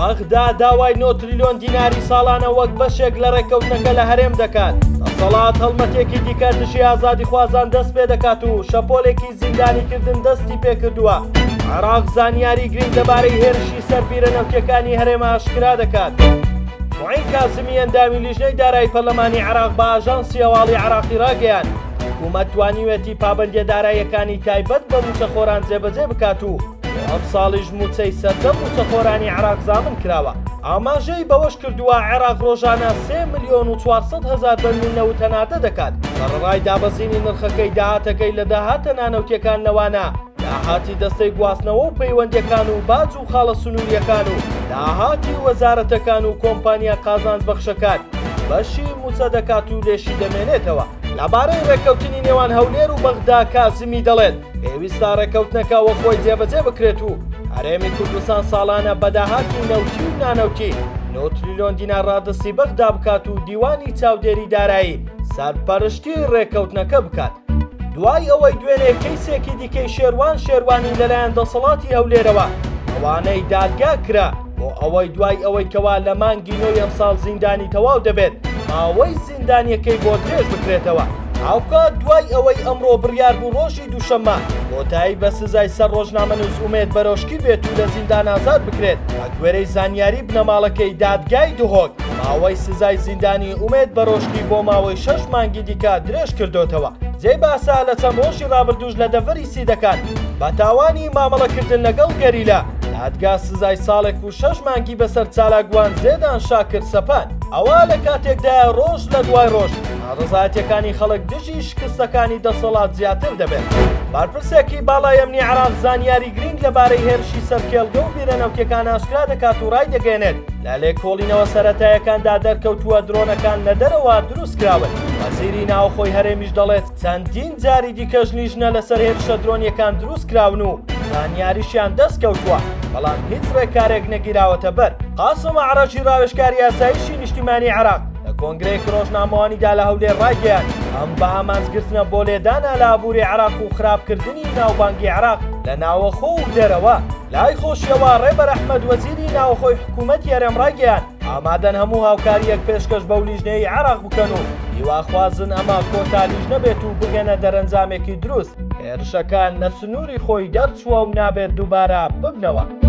بەغدا داوای 9 تریلیۆن دیناری ساڵانە وەک بەشێک لە ڕێککەوتنەکە لە هەرێم دەکات. دەسەڵات هەڵمەتێکی دیکە دژی ئازادی خوازان دەست پێ دەکات و شەپۆلێکی زیندانیکردن دەستی پێ کردووە. عێراق زانیاری گرنگ دەبارەی هێرشی سەربیرە نەوتیەکانی هەرێمە ئاشکرا دەکات. معین کازمی ئەندامی لیژنەی دارایی پەرلەمانی عێراق بە ئاژانسی هەواڵی عێراقی ڕاگەیاند حکوومەت توانیوێتی پابەندیە داراییەکانی تایبەت بە موچەخۆران جێبەجێ بکات و ئەم ساڵیش موچەی سەردەم موچەخۆرانی عێراق زامن کراوە. ئاماژەی بەوەش کردووە عێراق ڕۆژانە 3,400,000 بەرمیل نەوت هەناردە دەکات. بەڕێوای دابەزینی نرخەکەی داهاتەکەی لە داهاتە نانەوتیەکان لەوانە داهاتی دەستەی گواستنەوە و پەیوەندیەکان و باج و خاڵە سنووریەکان و داهاتی وەزارەتەکان و کۆمپانیا قازانج بەخشەکان بەشی موچە دەکات و لێشی دەمێنێتەوە. لەبارەی ڕێککەوتنی نێوان هەولێر و بەغدا کازمی دەڵێت پێویستە ڕێککەوتنەکە وە خۆی جێبەجێ بکرێت و هەرێمی کوردستان ساڵانە بەداهاتی نەوتی و نانەوتی 9 تریلیۆن دینار ڕادستی بەغدا بکات و دیوانی چاودێری دارایی سەرپەرشتی ڕێککەوتنەکە بکات. دوای ئەوەی دوێنێ کەیسێکی دیکەی شێروانی لەلایەن دەسەڵاتی هەولێرەوە ئەوانەی دادگا کرا بۆ ئەوەی دوای ئەوەی کەوا لە مانگی نۆی ئەمساڵ زیندانی تەواو دەبێت ماوەی زیندانیەکەی بۆ درێژ بکرێتەوە. هاوکات دوای ئەوەی ئەمڕۆ بڕیار بوو ڕۆژی دووشەممە کۆتایی بە سزای سەر ڕۆژنامە نووس ئومێد بەرەوشکی بێت و لە زیندان ئازاد بکرێت. بە گوێرەی زانیاری بنەماڵەکەی دادگای دهۆک ماوەی سزای زیندانی ئومێد بەرەوشکی بۆ ماوەی 6 مانگی دیکە درێژ کردوتەوە. جێی باسا لە چەند ڕۆژی ڕابردووش لە دەڤەری سیدەکان بە تاوانی مامەڵەکردن لەگەڵ گەریلا دادگا سزای ساڵێک و 6 مانگی بەسەر چالاکوان زێدان شاکر سەپان. ئەوە لە کاتێکدا ڕۆژ لە دوای ڕۆژ ڕزایەتیەکانی خەڵک دژی شکستەکانی دەسەڵات زیاتر دەبێت. بارپرسێکی باڵای ئەمنی عێراق زانیاری گرنگ لەبارەی هێرشی سەرکێڵگە و بیرەنەوتیەکان ئاشکرا دەکات و ڕای دەگەێنێت لە لێکۆڵینەوە سەرەتاییەکاندا دەرکەوتووە درۆنەکان لە دەرەوە دروست کراون. وەزیری ناوخۆی هەرێمیش دەڵێت چەندین جاری دیکەش لیژنە لەسەر هێرشە درۆنیەکان دروست کراون و زانیاریشیان دەست کەوتووە بەڵام هیچ ڕێکارێک نەگیراوەتە بەر. قاسم عەرەجی ڕاوێژکاری یاساییشی نیشتیمانی عێراق لە کۆنگرەیەکی ڕۆژنامەوانیدا لە هەولێر ڕایگەیاند ئەم بە ئامانجگرتنە بۆ لێدانە لە ئابووری عێراق و خراپکردنی ناوبانگی عێراق لە ناوەخۆ و دەرەوە. لای خۆشیەوە ڕێبەر ئەحمەد وەزیری ناوخۆی حکوومەتی هەرێم ڕایگەیاند ئامادەن هەموو هاوکاریەک پێشکەش بەو لیژنەی عێراق بکەن و هیواخوازن ئەمە کۆتا لیژنە بێت و بگەنە دەرەنجامێکی دروست. هێرشەکان لە سنووری خۆی دەرچووە و نابێت دووبارە ببنەوە.